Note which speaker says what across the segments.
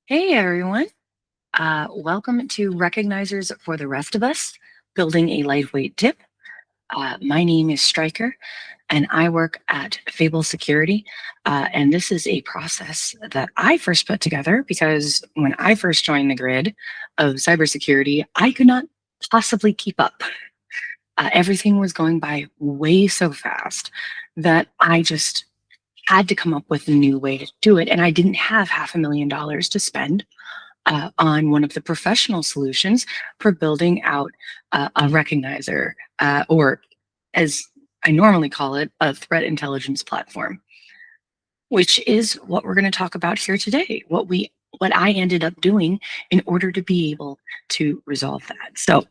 Speaker 1: Hey everyone, welcome to Recognizers for the Rest of Us, Building a Lightweight Tip. My name is Stryker and I work at Fable Security. And this is a process that I first put together because when I first joined the grid of cybersecurity, I could not possibly keep up. Everything was going by way so fast that I just had to come up with a new way to do it. And I didn't have $500,000 to spend on one of the professional solutions for building out a recognizer, or as I normally call it, a threat intelligence platform, which is what we're going to talk about here today. What I ended up doing in order to be able to resolve that. So.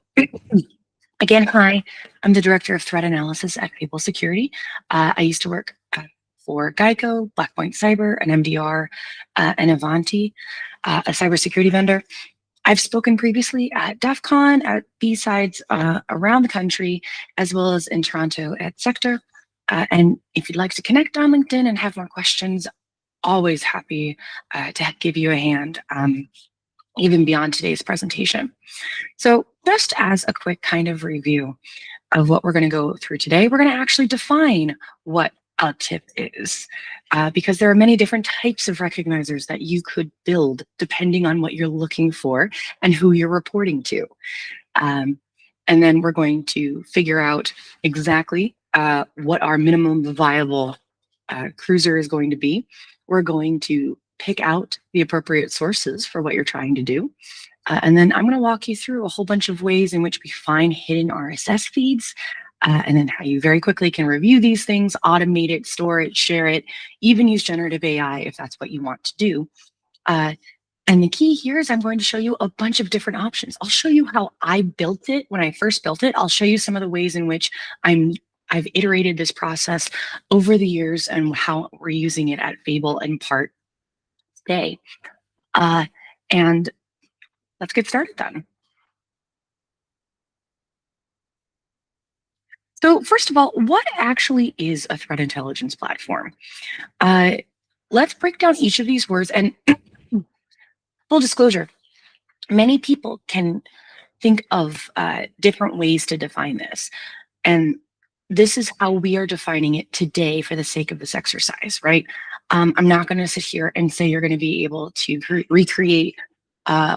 Speaker 1: Again, hi, I'm the Director of Threat Analysis at Fable Security. I used to work for Geico, Blackpoint Cyber, an MDR, and Avanti, a cybersecurity vendor. I've spoken previously at DEF CON, at BSides around the country, as well as in Toronto at Sector. And if you'd like to connect on LinkedIn and have more questions, always happy to give you a hand, even beyond today's presentation. So just as a quick kind of review of what we're going to go through today, we're going to actually define what a tip is, because there are many different types of recognizers that you could build depending on what you're looking for and who you're reporting to. And then we're going to figure out exactly what our minimum viable cruiser is going to be. We're going to pick out the appropriate sources for what you're trying to do. And then I'm going to walk you through a whole bunch of ways in which we find hidden RSS feeds, and then how you very quickly can review these things, automate it, store it, share it, even use generative AI if that's what you want to do. And the key here is I'm going to show you a bunch of different options. I'll show you how I built it when I first built it. I'll show you some of the ways in which I've iterated this process over the years and how we're using it at Fable in part today. And let's get started then. So first of all, what actually is a threat intelligence platform? Let's break down each of these words, and full disclosure, many people can think of different ways to define this. And this is how we are defining it today for the sake of this exercise, right? I'm not going to sit here and say you're going to be able to recreate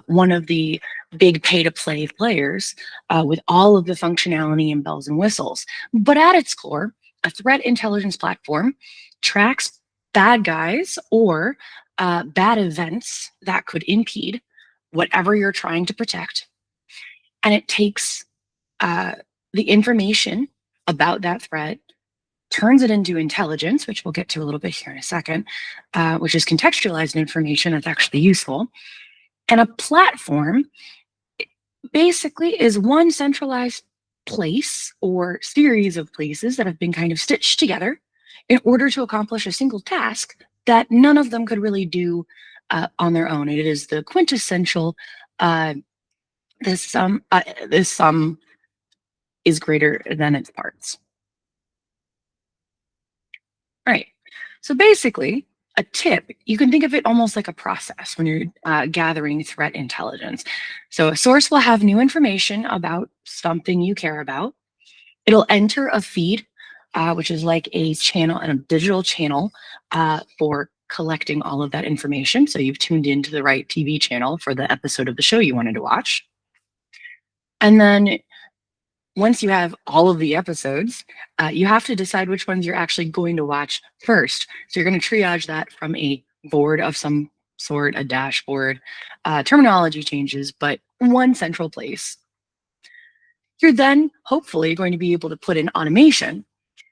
Speaker 1: one of the big pay-to-play players with all of the functionality and bells and whistles. But at its core, a threat intelligence platform tracks bad guys or bad events that could impede whatever you're trying to protect. And it takes the information about that threat, turns it into intelligence, which we'll get to a little bit here in a second, which is contextualized information that's actually useful. And a platform basically is one centralized place or series of places that have been kind of stitched together in order to accomplish a single task that none of them could really do on their own. It is the quintessential this sum is greater than its parts. All right. So basically, a tip, you can think of it almost like a process when you're gathering threat intelligence. So a source will have new information about something you care about. It'll enter a feed, which is like a channel and a digital channel for collecting all of that information. So you've tuned into the right TV channel for the episode of the show you wanted to watch. And then once you have all of the episodes, you have to decide which ones you're actually going to watch first. So you're going to triage that from a board of some sort, a dashboard. Terminology changes, but one central place. You're then hopefully going to be able to put in automation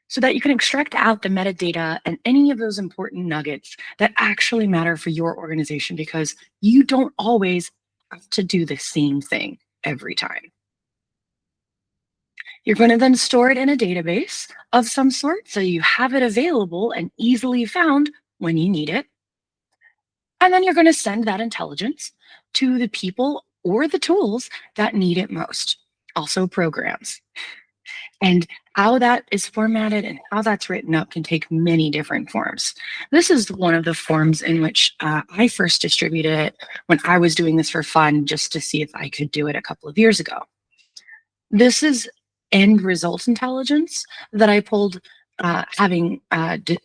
Speaker 1: so that you can extract out the metadata and any of those important nuggets that actually matter for your organization, because you don't always have to do the same thing every time. You're going to then store it in a database of some sort so you have it available and easily found when you need it. And then you're going to send that intelligence to the people or the tools that need it most, also programs. And How that is formatted and how that's written up can take many different forms. This is one of the forms in which I first distributed it when I was doing this for fun, just to see if I could do it a couple of years ago. This is end result intelligence that I pulled, having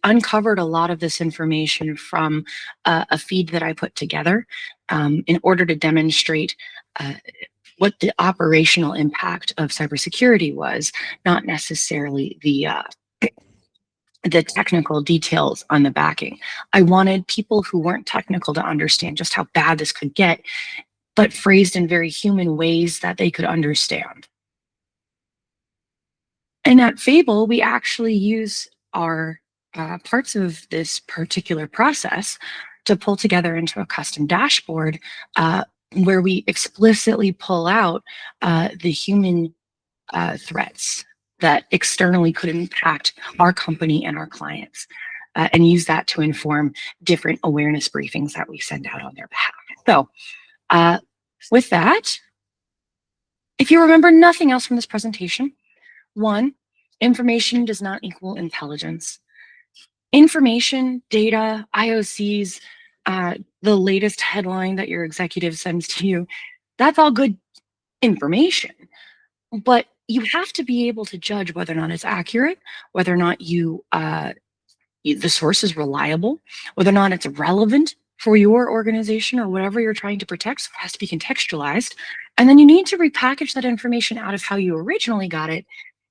Speaker 1: uncovered a lot of this information from a feed that I put together in order to demonstrate what the operational impact of cybersecurity was, not necessarily the technical details on the backing. I wanted people who weren't technical to understand just how bad this could get, but phrased in very human ways that they could understand. And at Fable, we actually use our parts of this particular process to pull together into a custom dashboard where we explicitly pull out the human threats that externally could impact our company and our clients, and use that to inform different awareness briefings that we send out on their behalf. So with that, if you remember nothing else from this presentation, one, information does not equal intelligence. Information, data, IOCs, the latest headline that your executive sends to you, that's all good information. But you have to be able to judge whether or not it's accurate, whether or not the source is reliable, whether or not it's relevant for your organization or whatever you're trying to protect. So it has to be contextualized. And then you need to repackage that information out of how you originally got it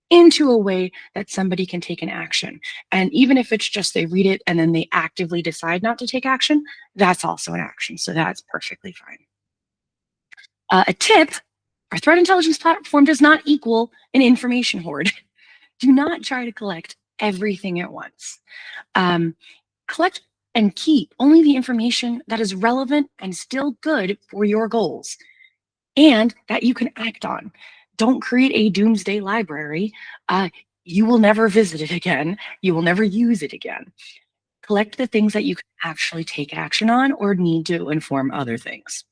Speaker 1: into a way that somebody can take an action. And even if it's just they read it and then they actively decide not to take action, that's also an action. So that's perfectly fine. A tip, our threat intelligence platform does not equal an information hoard. Do not try to collect everything at once. Collect and keep only the information that is relevant and still good for your goals and that you can act on. Don't create a doomsday library. You will never visit it again. You will never use it again. Collect the things that you can actually take action on or need to inform other things.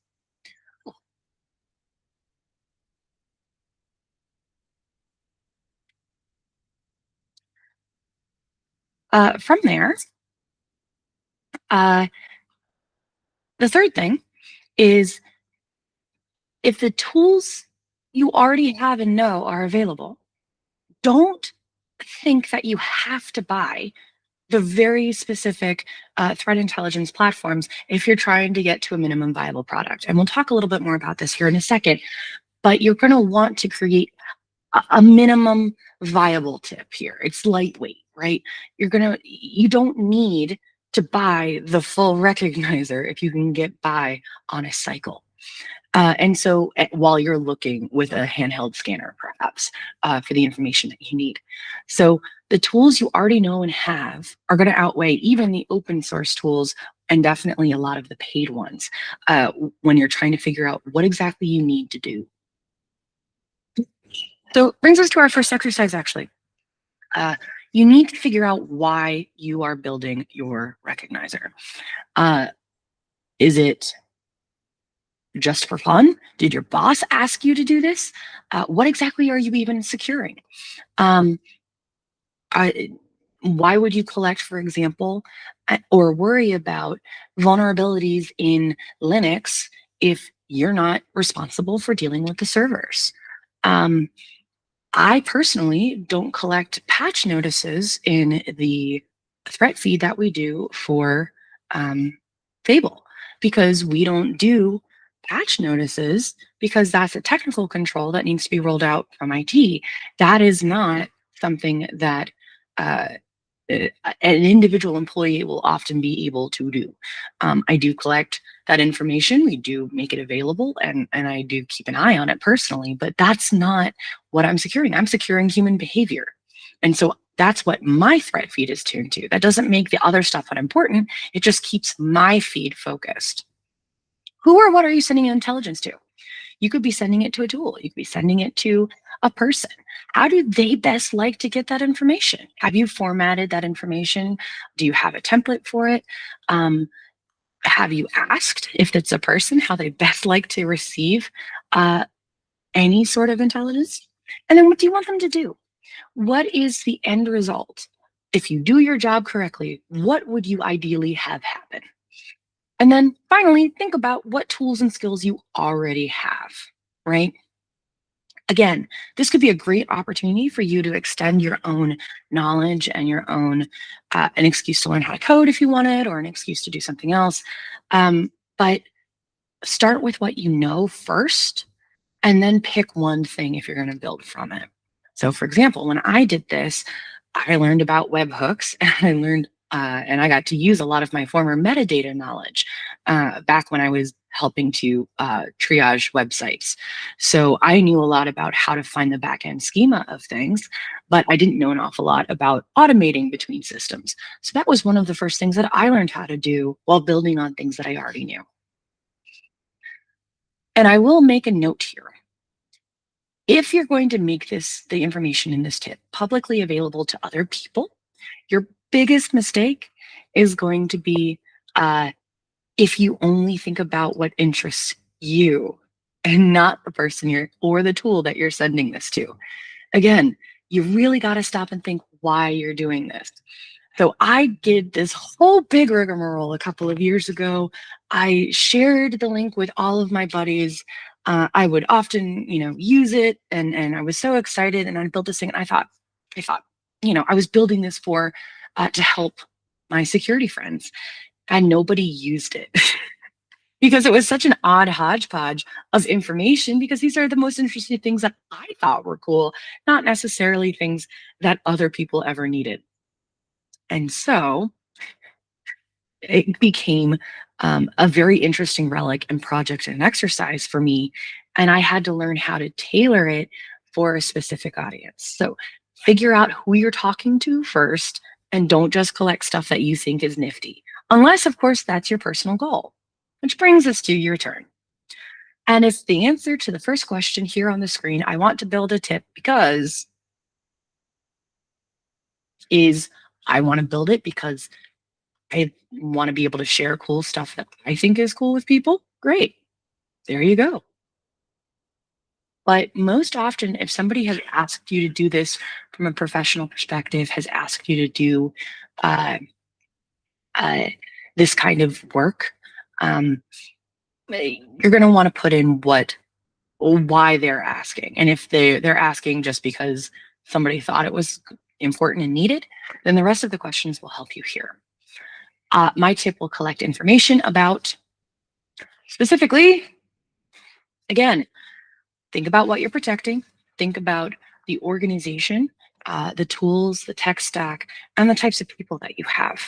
Speaker 1: From there, the third thing is if the tools you already have and know are available, don't think that you have to buy the very specific threat intelligence platforms if you're trying to get to a minimum viable product. And we'll talk a little bit more about this here in a second, but you're going to want to create a minimum viable tip here. It's lightweight, right? You don't need to buy the full recognizer if you can get by on a cycle. And so while you're looking with a handheld scanner, perhaps, for the information that you need. So the tools you already know and have are going to outweigh even the open source tools and definitely a lot of the paid ones when you're trying to figure out what exactly you need to do. So it brings us to our first exercise, actually. You need to figure out why you are building your recognizer. Is it just for fun? Did your boss ask you to do this? What exactly are you even securing? Why would you collect, for example, or worry about vulnerabilities in Linux if you're not responsible for dealing with the servers? I personally don't collect patch notices in the threat feed that we do for Fable because we don't do patch notices because that's a technical control that needs to be rolled out from IT. That is not something that uh, an individual employee will often be able to do. I do collect that information. We do make it available and I do keep an eye on it personally, but that's not what I'm securing. I'm securing human behavior. And so that's what my threat feed is tuned to. That doesn't make the other stuff unimportant. It just keeps my feed focused. Who or what are you sending intelligence to? You could be sending it to a tool. You could be sending it to a person. How do they best like to get that information? Have you formatted that information? Do you have a template for it? Have you asked if it's a person how they best like to receive any sort of intelligence? And then what do you want them to do? What is the end result? If you do your job correctly, what would you ideally have happen? And then finally, think about what tools and skills you already have, right? Again, this could be a great opportunity for you to extend your own knowledge and your own, an excuse to learn how to code if you wanted, or an excuse to do something else. But start with what you know first, and then pick one thing if you're going to build from it. So, for example, when I did this, I learned about webhooks and I learned and I got to use a lot of my former metadata knowledge back when I was helping to triage websites. So I knew a lot about how to find the backend schema of things, but I didn't know an awful lot about automating between systems. So that was one of the first things that I learned how to do while building on things that I already knew. And I will make a note here. If you're going to make the information in this tip publicly available to other people, your biggest mistake is going to be if you only think about what interests you and not the person or the tool that you're sending this to. Again, you really got to stop and think why you're doing this. So I did this whole big rigmarole a couple of years ago. I shared the link with all of my buddies. I would often, use it, and I was so excited. And I built this thing, and I thought, I was building this to help my security friends, and nobody used it because it was such an odd hodgepodge of information. Because these are the most interesting things that I thought were cool, not necessarily things that other people ever needed. And so it became a very interesting relic and project and exercise for me. And I had to learn how to tailor it for a specific audience. So figure out who you're talking to first, and don't just collect stuff that you think is nifty, unless, of course, that's your personal goal. Which brings us to your turn. And if the answer to the first question here on the screen, I want to build a tip because, is I want to build it because I want to be able to share cool stuff that I think is cool with people, great. There you go. But most often, if somebody has asked you to do this from a professional perspective, has asked you to do uh, uh, this kind of work, you're going to want to put in why they're asking. And if they're asking just because somebody thought it was important and needed, then the rest of the questions will help you here. My tip will collect information about, specifically, again, think about what you're protecting, think about the organization, the tools, the tech stack, and the types of people that you have.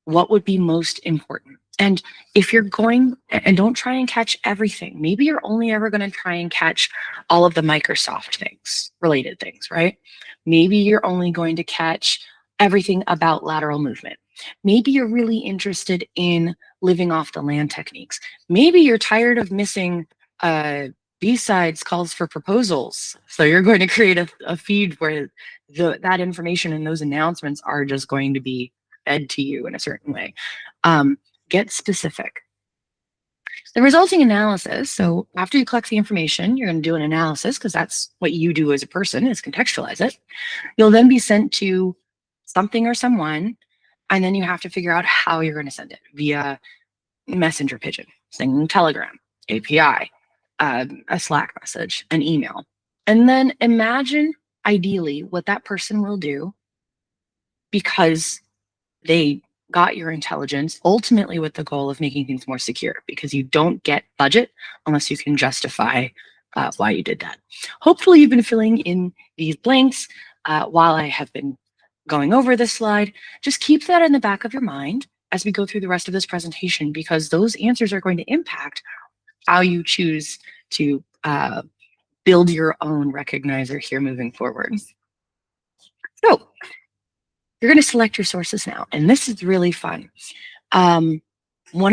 Speaker 1: What would be most important? And if you're going, and don't try and catch everything, maybe you're only ever going to try and catch all of the Microsoft things, related things, right? Maybe you're only going to catch everything about lateral movement. Maybe you're really interested in living off the land techniques. Maybe you're tired of missing BSides calls for proposals. So you're going to create a feed where that information and those announcements are just going to be fed to you in a certain way. Get specific. The resulting analysis, so after you collect the information, you're going to do an analysis, because that's what you do as a person, is contextualize it. You'll then be sent to something or someone, and then you have to figure out how you're going to send it via messenger pigeon, sending Telegram, API, a Slack message, an email. And then imagine, ideally, what that person will do because they got your intelligence, ultimately with the goal of making things more secure, because you don't get budget unless you can justify why you did that. Hopefully you've been filling in these blanks while I have been going over this slide. Just keep that in the back of your mind as we go through the rest of this presentation, because those answers are going to impact how you choose to build your own recognizer here moving forward. So you're going to select your sources now, and this is really fun. One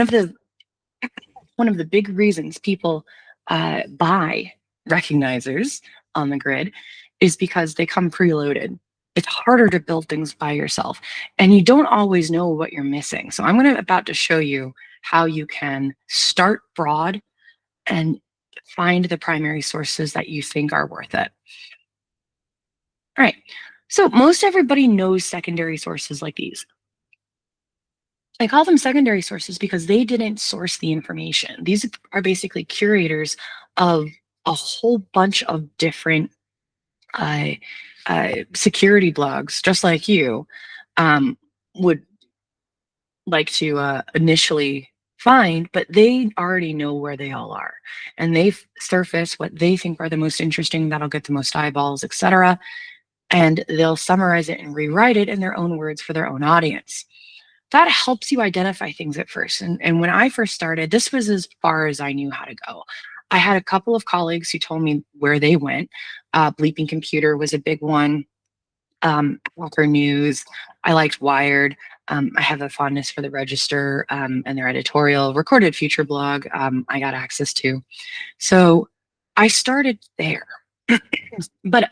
Speaker 1: of the big reasons people buy recognizers on the grid is because they come preloaded. It's harder to build things by yourself, and you don't always know what you're missing. So I'm about to show you how you can start broad and find the primary sources that you think are worth it. All right. So most everybody knows secondary sources like these. I call them secondary sources because they didn't source the information. These are basically curators of a whole bunch of different uh, security blogs, just like you would like to initially find, but they already know where they all are. And they surface what they think are the most interesting, that'll get the most eyeballs, etc. And they'll summarize it and rewrite it in their own words for their own audience. That helps you identify things at first. And when I first started, this was as far as I knew how to go. I had a couple of colleagues who told me where they went. Bleeping Computer was a big one. Walker News. I liked Wired. I have a fondness for the Register and their editorial. Recorded Future blog, I got access to. So I started there. But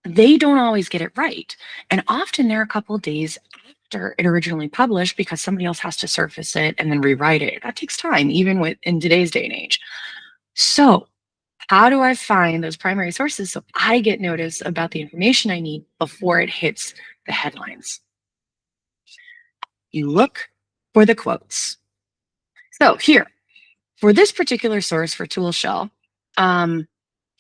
Speaker 1: they don't always get it right. And often they're a couple of days after it originally published because somebody else has to surface it and then rewrite it. That takes time, even in today's day and age. So how do I find those primary sources so I get notice about the information I need before it hits the headlines? You look for the quotes. So here, for this particular source for Tool Shell,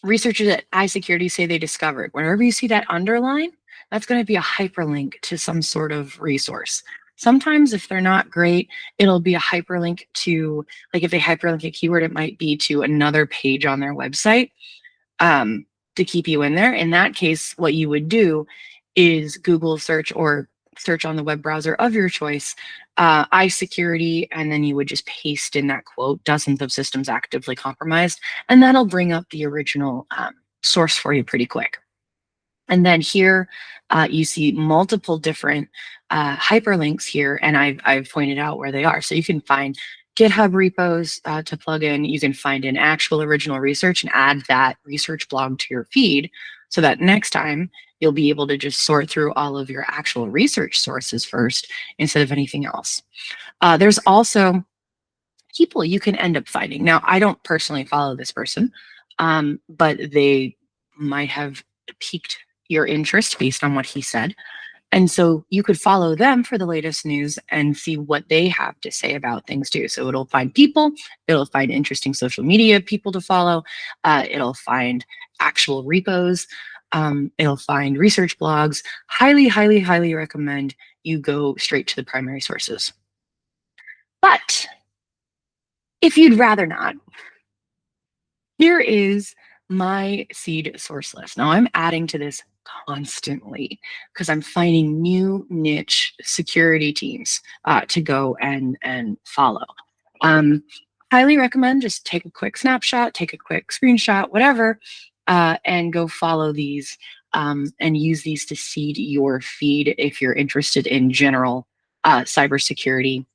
Speaker 1: researchers at iSecurity say they discovered. Whenever you see that underline, that's going to be a hyperlink to some sort of resource. Sometimes if they're not great, it'll be a hyperlink to, like if they hyperlink a keyword, it might be to another page on their website to keep you in there. In that case, what you would do is Google search or search on the web browser of your choice, iSecurity, and then you would just paste in that quote, dozens of systems actively compromised, and that'll bring up the original source for you pretty quick. And then here you see multiple different hyperlinks here, and I've pointed out where they are. So you can find GitHub repos to plug in. You can find an actual original research and add that research blog to your feed so that next time you'll be able to just sort through all of your actual research sources first instead of anything else. There's also people you can end up finding. Now, I don't personally follow this person, but they might have piqued your interest based on what he said. And so you could follow them for the latest news and see what they have to say about things too. So it'll find people, it'll find interesting social media people to follow, it'll find actual repos, it'll find research blogs. Highly, highly, highly recommend you go straight to the primary sources. But if you'd rather not, here is my seed source list. Now I'm adding to this constantly because I'm finding new niche security teams to go and follow. Highly recommend just take a quick snapshot, take a quick screenshot, whatever, and go follow these and use these to seed your feed if you're interested in general cybersecurity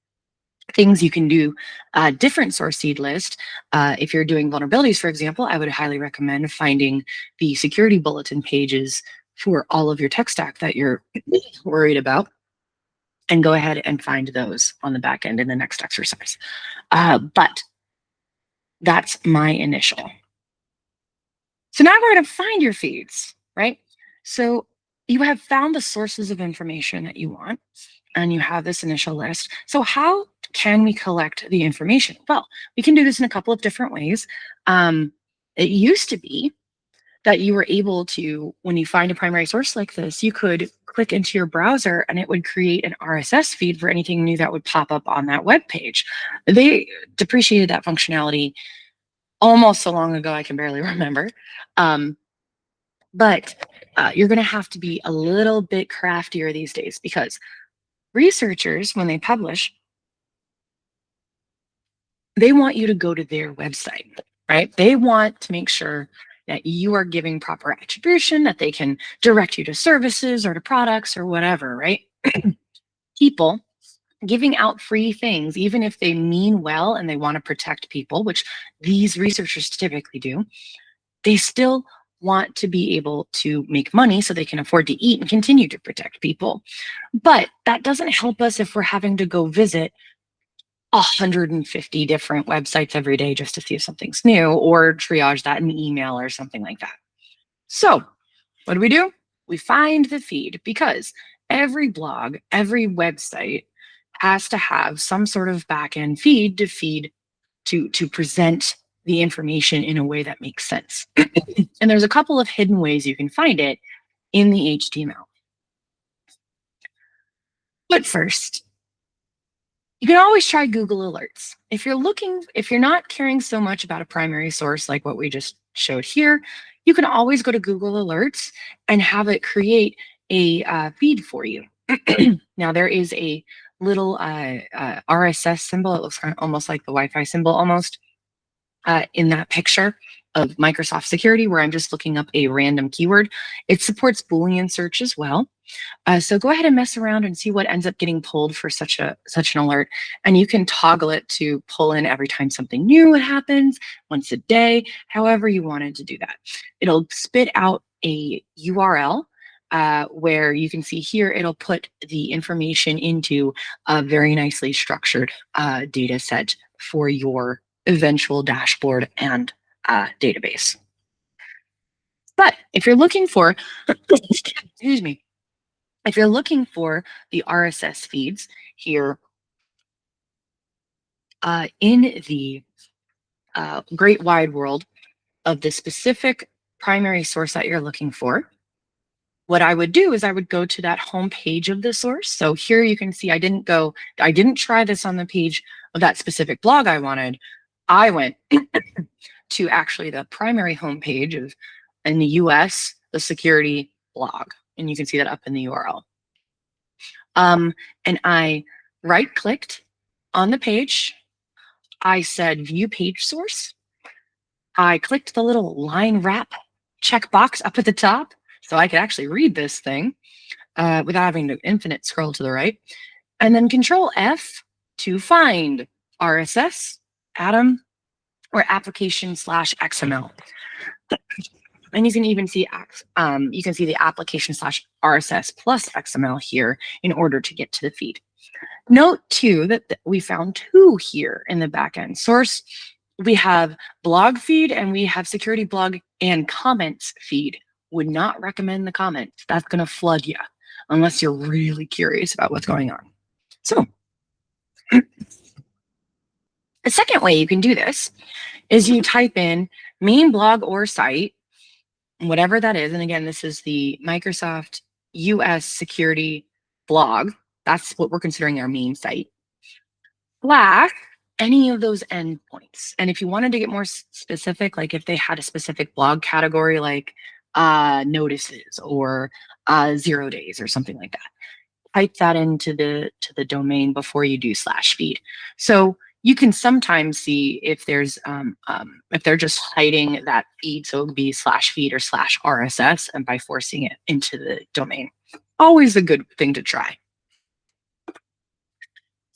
Speaker 1: things. You can do a different source seed list. If you're doing vulnerabilities, for example, I would highly recommend finding the security bulletin pages for all of your tech stack that you're worried about and go ahead and find those on the back end in the next exercise. But that's my initial. So now we're going to find your feeds, right? So you have found the sources of information that you want, and you have this initial list. So how can we collect the information? Well, we can do this in a couple of different ways. It used to be that you were able to, when you find a primary source like this, you could click into your browser and it would create an RSS feed for anything new that would pop up on that web page. They depreciated that functionality almost so long ago I can barely remember. But you're going to have to be a little bit craftier these days because researchers, when they publish, they want you to go to their website, right? They want to make sure that you are giving proper attribution, that they can direct you to services or to products or whatever, right? People giving out free things, even if they mean well and they want to protect people, which these researchers typically do, they still want to be able to make money so they can afford to eat and continue to protect people. But that doesn't help us if we're having to go visit 150 different websites every day just to see if something's new or triage that in email or something like that. So what do? We find the feed because every blog, every website has to have some sort of backend feed to present the information in a way that makes sense. And there's a couple of hidden ways you can find it in the HTML. But first, you can always try Google Alerts. If you're not caring so much about a primary source like what we just showed here, you can always go to Google Alerts and have it create a feed for you. Now there is a little RSS symbol. It looks kind of almost like the Wi-Fi symbol almost in that picture of Microsoft Security, where I'm just looking up a random keyword. It supports Boolean search as well. So go ahead and mess around and see what ends up getting pulled for such an alert. And you can toggle it to pull in every time something new happens, once a day, however you wanted to do that. It'll spit out a URL where you can see here, it'll put the information into a very nicely structured data set for your eventual dashboard and database. But if you're looking for, excuse me, if you're looking for the RSS feeds here in the great wide world of the specific primary source that you're looking for, what I would do is I would go to that home page of the source. So here you can see I didn't try this on the page of that specific blog I wanted. I went to actually the primary homepage of in the US, the security blog. And you can see that up in the URL. And I right-clicked on the page. I said view page source. I clicked the little line wrap checkbox up at the top so I could actually read this thing without having to infinite scroll to the right. And then Control F to find RSS, Atom, or application/XML. And you can even see the application/RSS plus XML here in order to get to the feed. Note too that we found two here in the backend source. We have blog feed and we have security blog and comments feed. Would not recommend the comments. That's going to flood you unless you're really curious about what's going on. So the second way you can do this is you type in main blog or site, whatever that is. And again, this is the Microsoft US security blog. That's what we're considering our main site. / any of those endpoints. And if you wanted to get more specific, like if they had a specific blog category like notices or 0 days or something like that, type that into the domain before you do /feed. So you can sometimes see if there's if they're just hiding that feed, so it would be /feed or /RSS, and by forcing it into the domain. Always a good thing to try.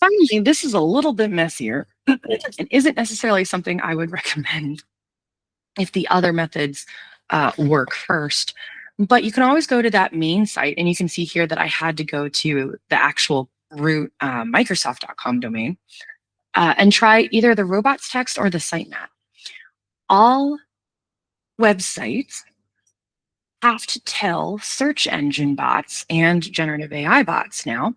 Speaker 1: Finally, this is a little bit messier and isn't necessarily something I would recommend if the other methods work first. But you can always go to that main site, and you can see here that I had to go to the actual root Microsoft.com domain and try either the robots text or the sitemap. All websites have to tell search engine bots and generative AI bots now,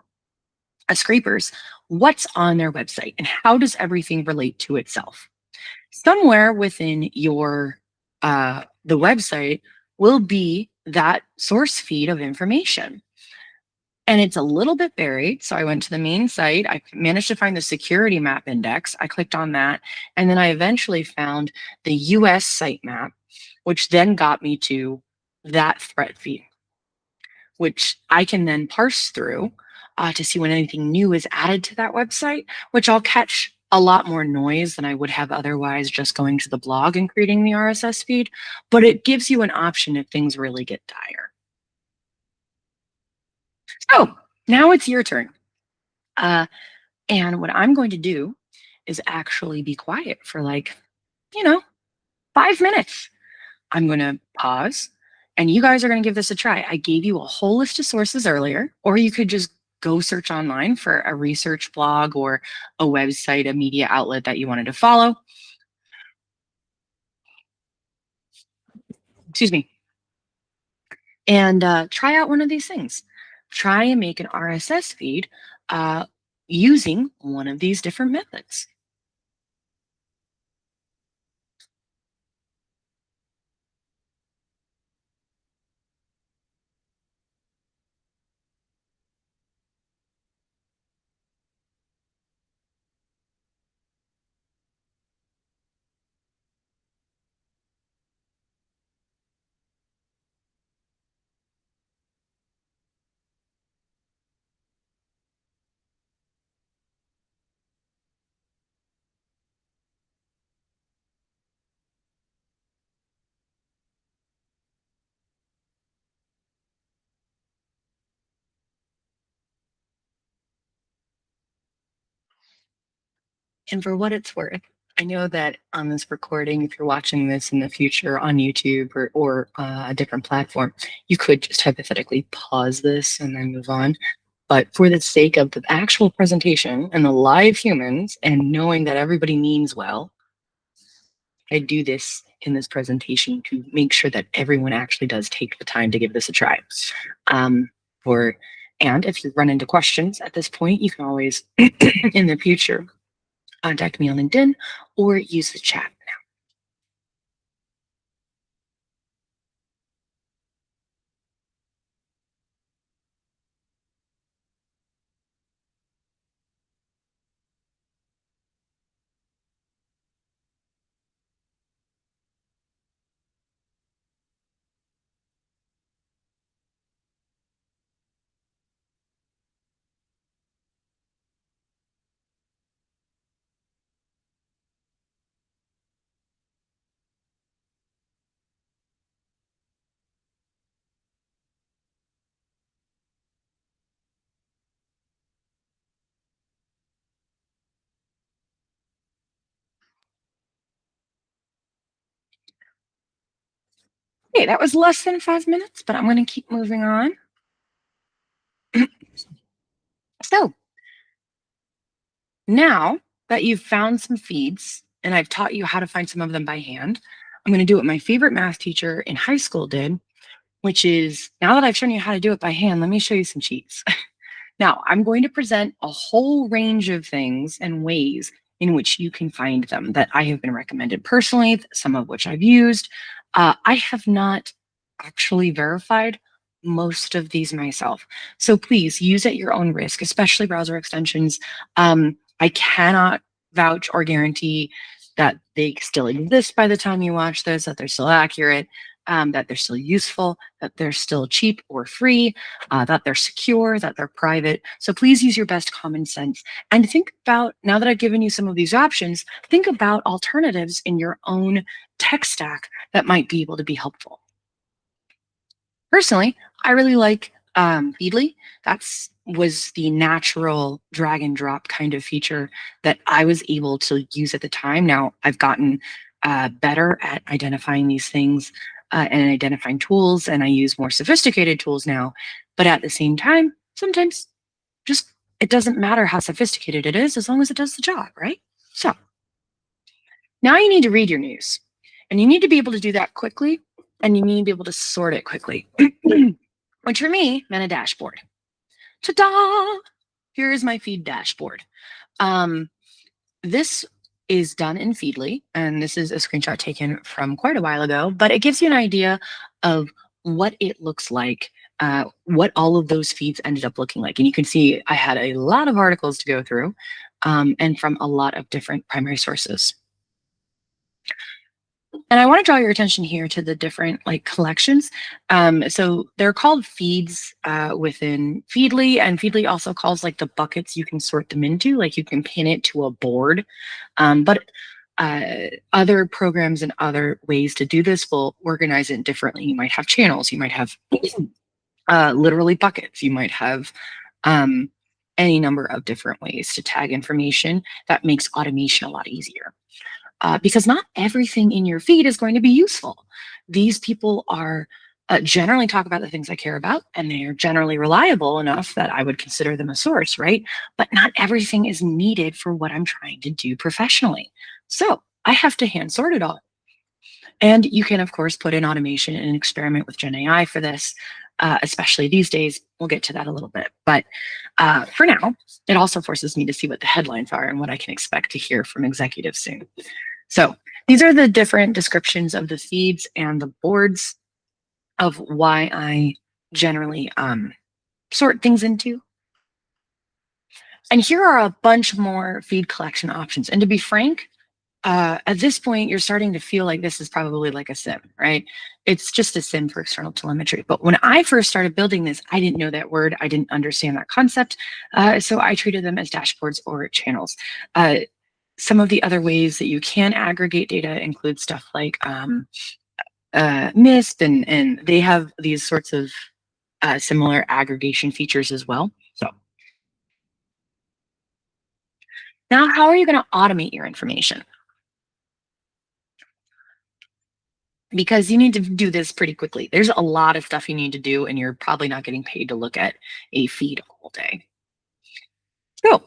Speaker 1: scrapers, what's on their website and how does everything relate to itself. Somewhere within your the website will be that source feed of information. And it's a little bit buried. So I went to the main site. I managed to find the security map index. I clicked on that. And then I eventually found the US sitemap, which then got me to that threat feed, which I can then parse through to see when anything new is added to that website, which I'll catch a lot more noise than I would have otherwise just going to the blog and creating the RSS feed. But it gives you an option if things really get dire. So now it's your turn. And what I'm going to do is actually be quiet for 5 minutes. I'm going to pause and you guys are going to give this a try. I gave you a whole list of sources earlier, or you could just go search online for a research blog or a website, a media outlet that you wanted to follow. Excuse me. And try out one of these things. Try and make an RSS feed uh, using one of these different methods. And for what it's worth, I know that on this recording, if you're watching this in the future on YouTube or a different platform, you could just hypothetically pause this and then move on. But for the sake of the actual presentation and the live humans and knowing that everybody means well, I do this in this presentation to make sure that everyone actually does take the time to give this a try. Um, for and if you run into questions at this point, you can always in the future contact me on LinkedIn or use the chat. Okay, that was less than 5 minutes, but I'm going to keep moving on. So now that you've found some feeds and I've taught you how to find some of them by hand, I'm going to do what my favorite math teacher in high school did, which is now that I've shown you how to do it by hand, let me show you some cheats. Now, I'm going to present a whole range of things and ways in which you can find them that I have been recommended personally, some of which I've used. I have not actually verified most of these myself. So please use at your own risk, especially browser extensions. I cannot vouch or guarantee that they still exist by the time you watch this, that they're still accurate, that they're still useful, that they're still cheap or free, that they're secure, that they're private. So please use your best common sense and think about, now that I've given you some of these options, think about alternatives in your own tech stack that might be able to be helpful. Personally, I really like Feedly. That's was the natural drag and drop kind of feature that I was able to use at the time. Now I've gotten better at identifying these things and identifying tools, and I use more sophisticated tools now. But at the same time, sometimes just it doesn't matter how sophisticated it is as long as it does the job, right? So now you need to read your news, and you need to be able to do that quickly, and you need to be able to sort it quickly. Which for me meant a dashboard. Ta-da! Here is my feed dashboard. Um, this is done in Feedly, and this is a screenshot taken from quite a while ago, but it gives you an idea of what it looks like, what all of those feeds ended up looking like. And you can see I had a lot of articles to go through and from a lot of different primary sources. And I want to draw your attention here to the different like collections. So they're called feeds within Feedly, and Feedly also calls like the buckets you can sort them into, like you can pin it to a board. But other programs and other ways to do this will organize it differently. You might have channels, you might have literally buckets, you might have any number of different ways to tag information that makes automation a lot easier because not everything in your feed is going to be useful. These people are generally talk about the things I care about, and they are generally reliable enough that I would consider them a source, right? But not everything is needed for what I'm trying to do professionally. So I have to hand sort it all. And you can, of course, put in automation and experiment with Gen AI for this, especially these days. We'll get to that a little bit. But for now, it also forces me to see what the headlines are and what I can expect to hear from executives soon. So these are the different descriptions of the feeds and the boards of why I generally sort things into. And here are a bunch more feed collection options. And to be frank, at this point, you're starting to feel like this is probably like a SIM, right? It's just a SIM for external telemetry. But when I first started building this, I didn't know that word. I didn't understand that concept. So I treated them as dashboards or channels. Some of the other ways that you can aggregate data include stuff like Mist, and they have these sorts of similar aggregation features as well. So now, how are you going to automate your information? Because you need to do this pretty quickly. There's a lot of stuff you need to do, and you're probably not getting paid to look at a feed all day. So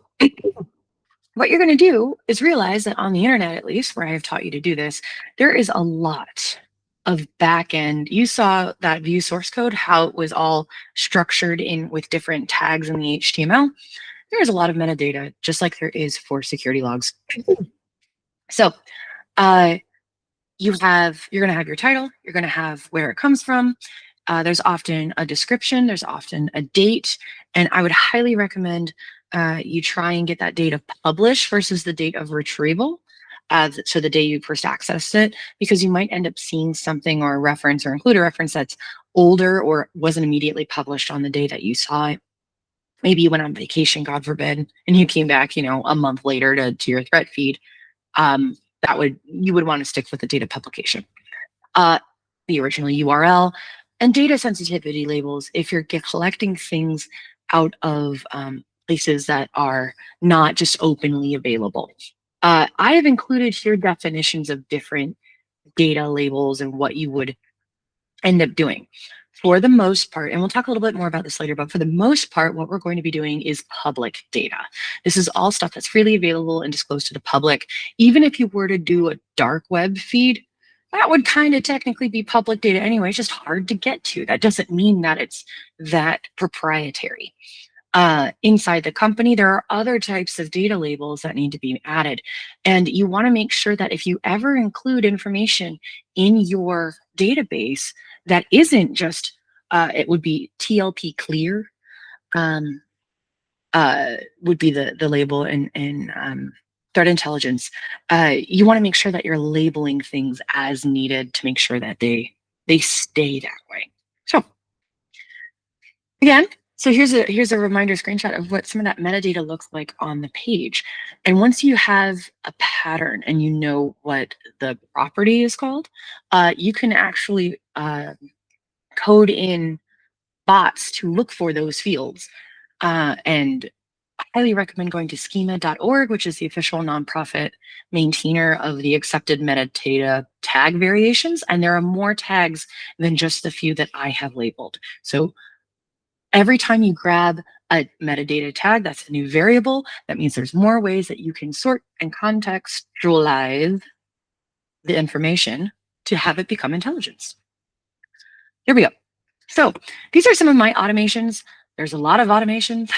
Speaker 1: what you're going to do is realize that on the internet, at least where I have taught you to do this, there is a lot of back end. You saw that view source code, how it was all structured in with different tags in the HTML. There's a lot of metadata, just like there is for security logs. So you're going to have your title, you're going to have where it comes from. There's often a description, there's often a date, and I would highly recommend you try and get that data published versus the date of retrieval. So the day you first accessed it, because you might end up seeing something or a reference or include a reference that's older or wasn't immediately published on the day that you saw it. Maybe you went on vacation, God forbid, and you came back, a month later to your threat feed. You would want to stick with the data publication, the original URL, and data sensitivity labels if you're collecting things out of places that are not just openly available. I have included here definitions of different data labels and what you would end up doing. For the most part, and we'll talk a little bit more about this later, but for the most part, what we're going to be doing is public data. This is all stuff that's freely available and disclosed to the public. Even if you were to do a dark web feed, that would kind of technically be public data anyway. It's just hard to get to. That doesn't mean that it's that proprietary. Inside the company, there are other types of data labels that need to be added. And you want to make sure that if you ever include information in your database that isn't just, it would be TLP clear, would be the label in threat intelligence. You want to make sure that you're labeling things as needed to make sure that they stay that way. So again, so here's a reminder screenshot of what some of that metadata looks like on the page. And once you have a pattern and you know what the property is called, you can actually code in bots to look for those fields. And I highly recommend going to schema.org, which is the official nonprofit maintainer of the accepted metadata tag variations. And there are more tags than just the few that I have labeled. So every time you grab a metadata tag, that's a new variable. That means there's more ways that you can sort and contextualize the information to have it become intelligence. Here we go. So these are some of my automations. There's a lot of automations.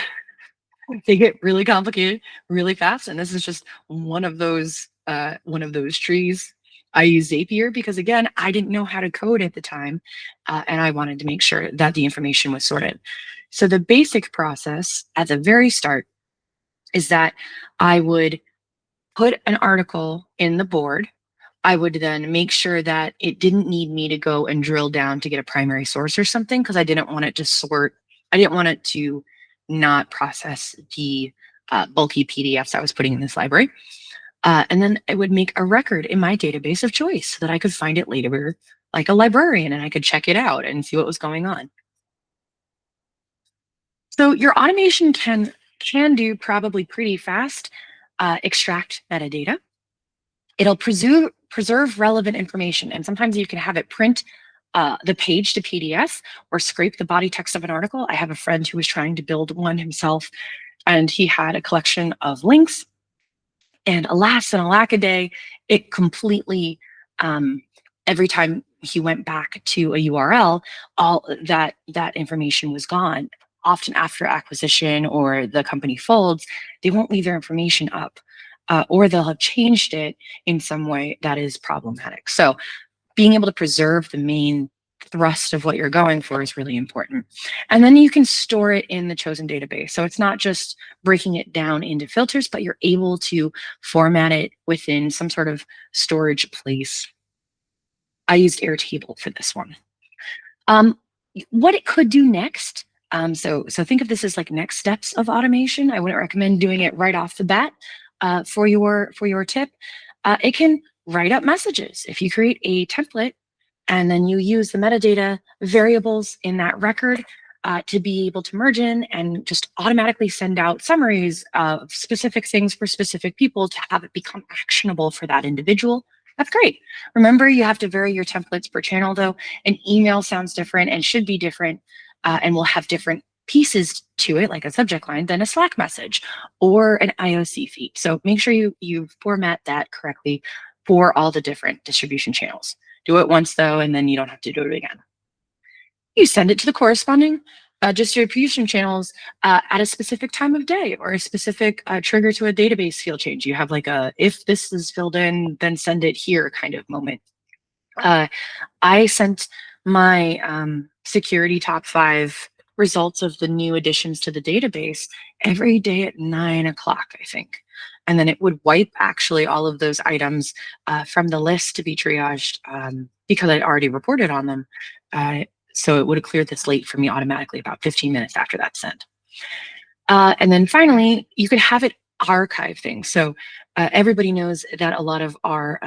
Speaker 1: They get really complicated really fast. And this is just one of those trees. I use Zapier because, again, I didn't know how to code at the time, and I wanted to make sure that the information was sorted. So the basic process at the very start is that I would put an article in the board. I would then make sure that it didn't need me to go and drill down to get a primary source or something, because I didn't want it to sort. I didn't want it to not process the bulky PDFs I was putting in this library. And then I would make a record in my database of choice so that I could find it later like a librarian and I could check it out and see what was going on. So your automation can do probably pretty fast, extract metadata. It'll preserve relevant information. And sometimes you can have it print the page to PDF or scrape the body text of an article. I have a friend who was trying to build one himself, and he had a collection of links. And alas and alackaday, it completely every time he went back to a URL, all that information was gone. Often after acquisition or the company folds, they won't leave their information up, or they'll have changed it in some way that is problematic. So being able to preserve the main thrust of what you're going for is really important. And then you can store it in the chosen database. So it's not just breaking it down into filters, but you're able to format it within some sort of storage place. I used Airtable for this one. What it could do next. So think of this as like next steps of automation. I wouldn't recommend doing it right off the bat for your tip. It can write up messages. If you create a template and then you use the metadata variables in that record to be able to merge in and just automatically send out summaries of specific things for specific people to have it become actionable for that individual, that's great. Remember, you have to vary your templates per channel though. An email sounds different and should be different and will have different pieces to it, like a subject line, than a Slack message or an IOC feed. So make sure you format that correctly for all the different distribution channels. Do it once though, and then you don't have to do it again. You send it to the corresponding distribution channels at a specific time of day or a specific trigger to a database field change. You have like a, if this is filled in, then send it here kind of moment. I sent my security top 5 results of the new additions to the database every day at 9 o'clock, I think. And then it would wipe actually all of those items from the list to be triaged because I'd already reported on them. So it would have cleared the slate for me automatically about 15 minutes after that sent. And then finally, you could have it archive things. So everybody knows that a lot of our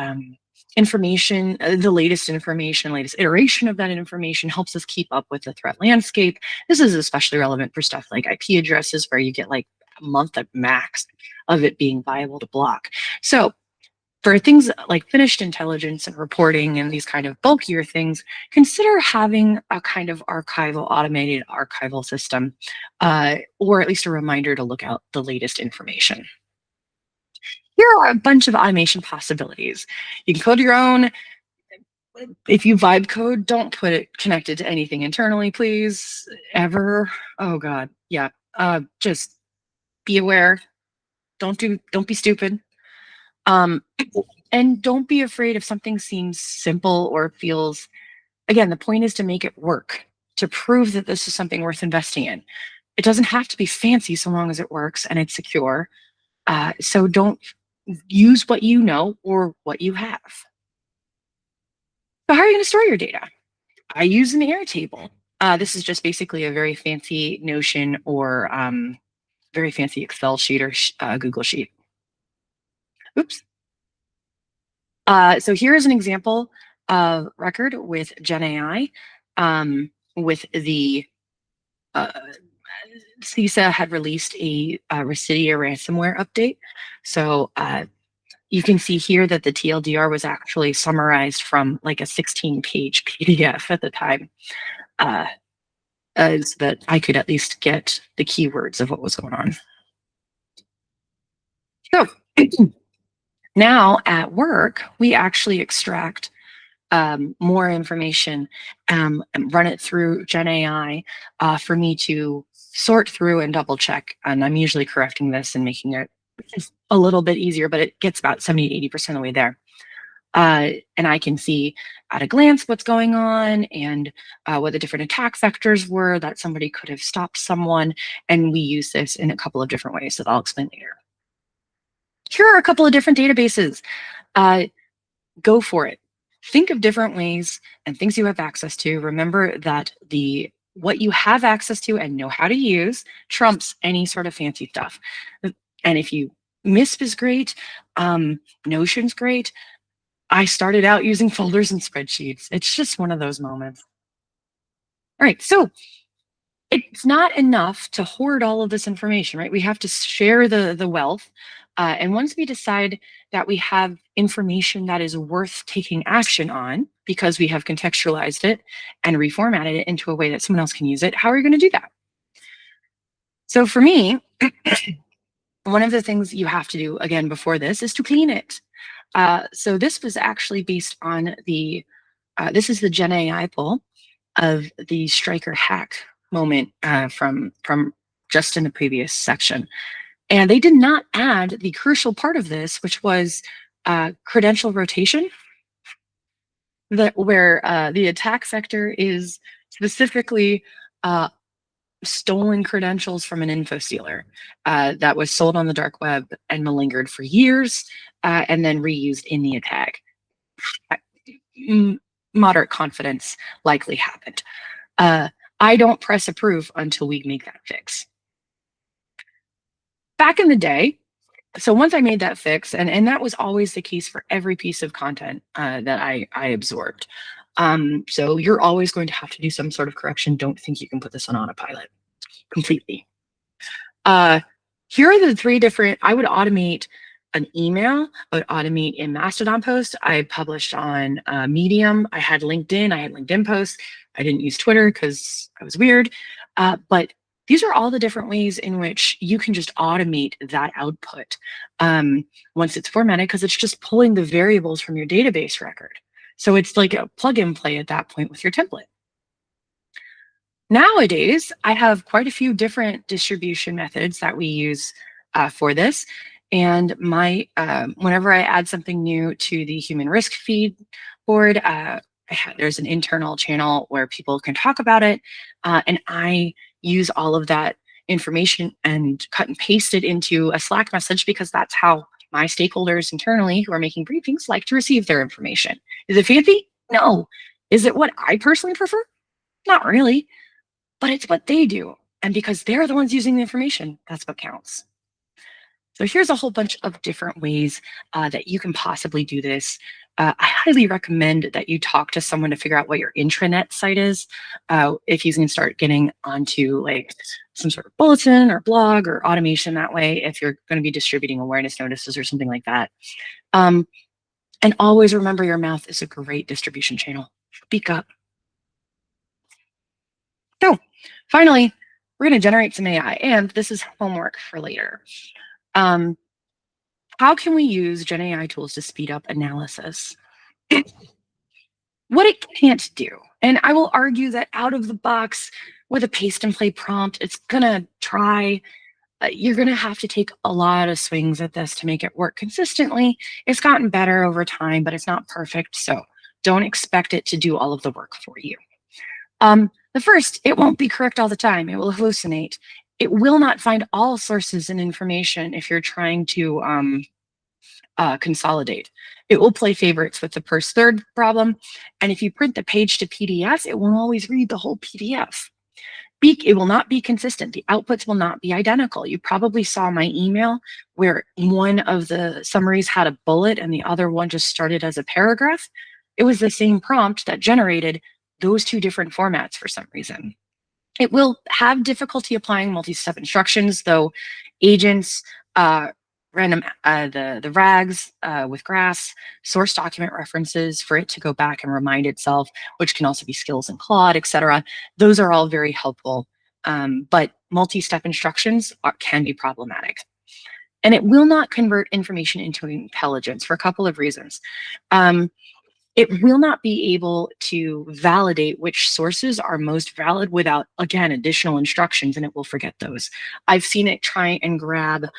Speaker 1: information, the latest information, latest iteration of that information helps us keep up with the threat landscape. This is especially relevant for stuff like IP addresses where you get like a month at max of it being viable to block. So for things like finished intelligence and reporting and these kind of bulkier things, consider having a kind of archival, automated archival system, or at least a reminder to look out the latest information. Here are a bunch of automation possibilities. You can code your own. If you vibe code, don't put it connected to anything internally, please, ever. Oh God, yeah. Just be aware. Don't be stupid. And don't be afraid if something seems simple or feels, again, the point is to make it work, to prove that this is something worth investing in. It doesn't have to be fancy so long as it works and it's secure. So don't use what you know or what you have. So how are you going to store your data? I use an Airtable. This is just basically a very fancy Notion or very fancy Excel sheet or Google sheet. Oops. So here's an example of record with GenAI. With the CISA had released a Residia ransomware update. So you can see here that the TLDR was actually summarized from like a 16-page PDF at the time, so that I could at least get the keywords of what was going on. So now at work, we actually extract more information and run it through GenAI for me to sort through and double check. And I'm usually correcting this and making it a little bit easier, but it gets about 70 to 80% of the way there. And I can see at a glance what's going on and what the different attack vectors were that somebody could have stopped someone. And we use this in a couple of different ways that I'll explain later. Here are a couple of different databases. Go for it. Think of different ways and things you have access to. Remember that what you have access to and know how to use trumps any sort of fancy stuff. And if you MISP is great, Notion's great. I started out using folders and spreadsheets. It's just one of those moments. All right, so it's not enough to hoard all of this information, right? We have to share the wealth. And once we decide that we have information that is worth taking action on because we have contextualized it and reformatted it into a way that someone else can use it, how are you going to do that? So for me, one of the things you have to do, again, before this is to clean it. So this was actually based on the This is the Gen AI poll of the Stryker hack moment from just in the previous section. And they did not add the crucial part of this, which was credential rotation, where the attack sector is specifically stolen credentials from an info stealer that was sold on the dark web and malingered for years and then reused in the attack. Moderate confidence likely happened. I don't press approve until we make that fix. Back in the day, so once I made that fix, and that was always the case for every piece of content that I absorbed. So you're always going to have to do some sort of correction. Don't think you can put this on autopilot completely. Here are the three different, I would automate an email, I would automate a Mastodon post. I published on Medium. I had LinkedIn posts. I didn't use Twitter because I was weird. But these are all the different ways in which you can just automate that output once it's formatted, because it's just pulling the variables from your database record. So it's like a plug and play at that point with your template. Nowadays, I have quite a few different distribution methods that we use for this. And whenever I add something new to the human risk feed board, there's an internal channel where people can talk about it. And I use all of that information and cut and paste it into a Slack message, because that's how my stakeholders internally who are making briefings like to receive their information. Is it fancy? No. Is it what I personally prefer? Not really. But it's what they do. And because they're the ones using the information, that's what counts. So here's a whole bunch of different ways that you can possibly do this. I highly recommend that you talk to someone to figure out what your intranet site is. If you can start getting onto like some sort of bulletin or blog or automation that way, if you're going to be distributing awareness notices or something like that. And always remember, your mouth is a great distribution channel. Speak up. So finally, we're going to generate some AI, and this is homework for later. How can we use Gen AI tools to speed up analysis? What it can't do, and I will argue that out of the box with a paste and play prompt, it's going to try. You're going to have to take a lot of swings at this to make it work consistently. It's gotten better over time, but it's not perfect. So don't expect it to do all of the work for you. The first, it won't be correct all the time. It will hallucinate. It will not find all sources and information if you're trying to consolidate. It will play favorites with the first third problem. And if you print the page to PDF, it won't always read the whole PDF. It will not be consistent. The outputs will not be identical. You probably saw my email where one of the summaries had a bullet and the other one just started as a paragraph. It was the same prompt that generated those two different formats for some reason. It will have difficulty applying multi-step instructions, though agents, the RAGs with graphs, source document references for it to go back and remind itself, which can also be skills in Claude, etc. Those are all very helpful, but multi-step instructions can be problematic. And it will not convert information into intelligence for a couple of reasons. It will not be able to validate which sources are most valid without, again, additional instructions, and it will forget those. I've seen it try and grab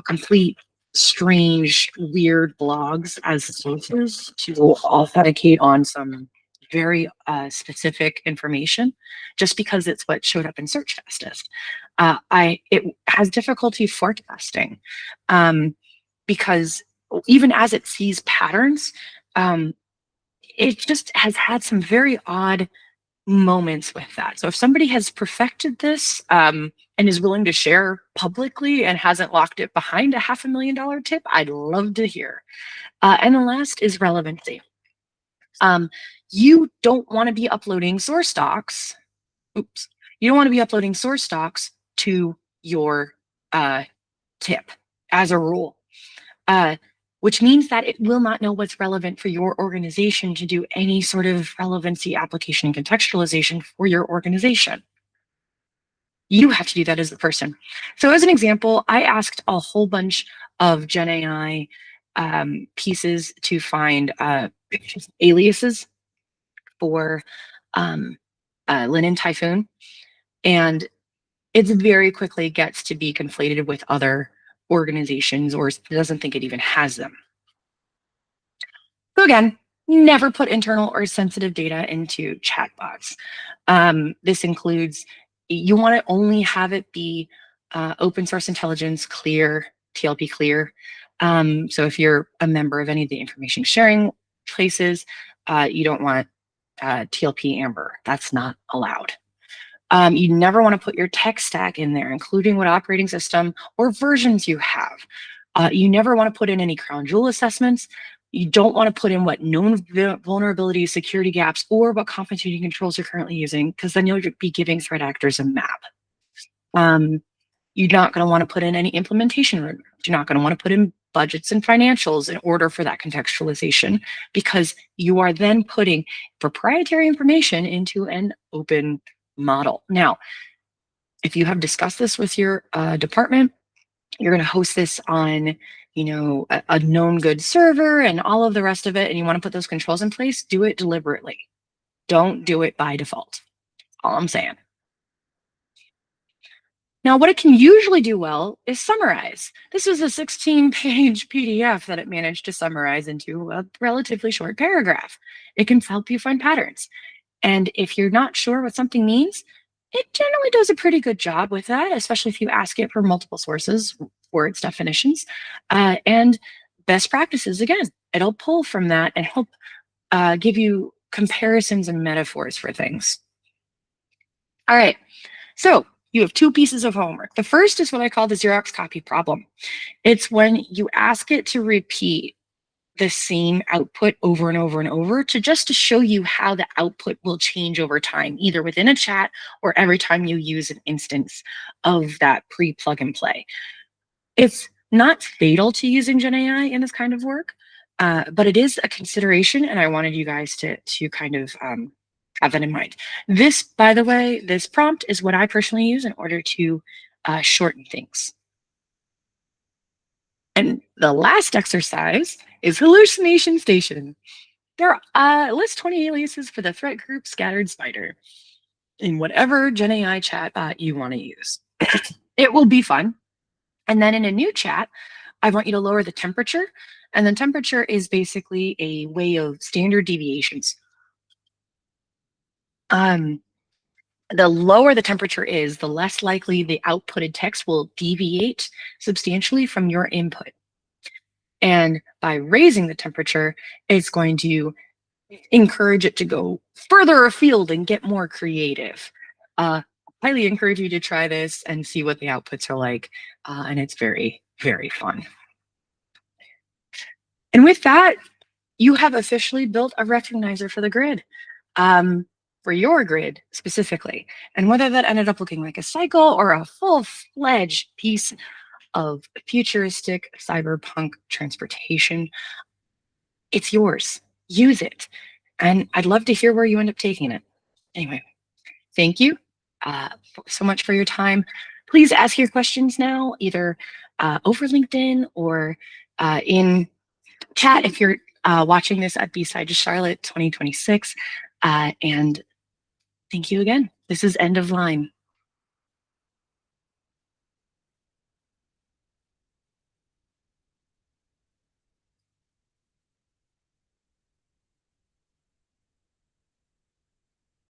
Speaker 1: complete, strange, weird blogs as sources to authenticate on some very specific information, just because it's what showed up in search fastest. It has difficulty forecasting because even as it sees patterns, it just has had some very odd moments with that. So if somebody has perfected this and is willing to share publicly and hasn't locked it behind a $500,000 tip, I'd love to hear. And the last is relevancy. You don't want to be uploading source docs. Oops. You don't want to be uploading source docs to your tip as a rule. Which means that it will not know what's relevant for your organization to do any sort of relevancy application and contextualization for your organization. You have to do that as the person. So as an example, I asked a whole bunch of Gen AI pieces to find aliases for Linen Typhoon, and it very quickly gets to be conflated with other organizations or doesn't think it even has them. So again, never put internal or sensitive data into chatbots. This includes, you want to only have it be open source intelligence clear, TLP clear. So if you're a member of any of the information sharing places, you don't want TLP amber. That's not allowed. You never want to put your tech stack in there, including what operating system or versions you have. You never want to put in any crown jewel assessments. You don't want to put in what known vulnerabilities, security gaps, or what compensating controls you're currently using, because then you'll be giving threat actors a map. You're not going to want to put in any implementation roadmap. You're not going to want to put in budgets and financials in order for that contextualization, because you are then putting proprietary information into an open model. Now, if you have discussed this with your department, you're going to host this on, a known good server and all of the rest of it, and you want to put those controls in place, do it deliberately. Don't do it by default. All I'm saying. Now, what it can usually do well is summarize. This was a 16-page PDF that it managed to summarize into a relatively short paragraph. It can help you find patterns. And if you're not sure what something means, it generally does a pretty good job with that, especially if you ask it for multiple sources for its definitions. And best practices, again, it'll pull from that and help give you comparisons and metaphors for things. All right, so you have two pieces of homework. The first is what I call the Xerox copy problem. It's when you ask it to repeat the same output over and over and over to show you how the output will change over time, either within a chat or every time you use an instance of that pre-plug and play. It's not fatal to using Gen AI in this kind of work, but it is a consideration, and I wanted you guys to kind of have that in mind. This, by the way, this prompt is what I personally use in order to shorten things. And the last exercise is hallucination station. There are list 20 aliases for the threat group scattered spider in whatever Gen AI chatbot you want to use. It will be fun. And then in a new chat, I want you to lower the temperature. And the temperature is basically a way of standard deviations. The lower the temperature is, the less likely the outputted text will deviate substantially from your input. And by raising the temperature, it's going to encourage it to go further afield and get more creative. Highly encourage you to try this and see what the outputs are like. And it's very, very fun. And with that, you have officially built a recognizer for the grid, for your grid specifically. And whether that ended up looking like a cycle or a full-fledged piece of futuristic cyberpunk transportation, it's yours. Use it. And I'd love to hear where you end up taking it. Anyway, thank you so much for your time. Please ask your questions now, either over LinkedIn or in chat if you're watching this at BSides Charlotte 2026. And thank you again. This is end of line.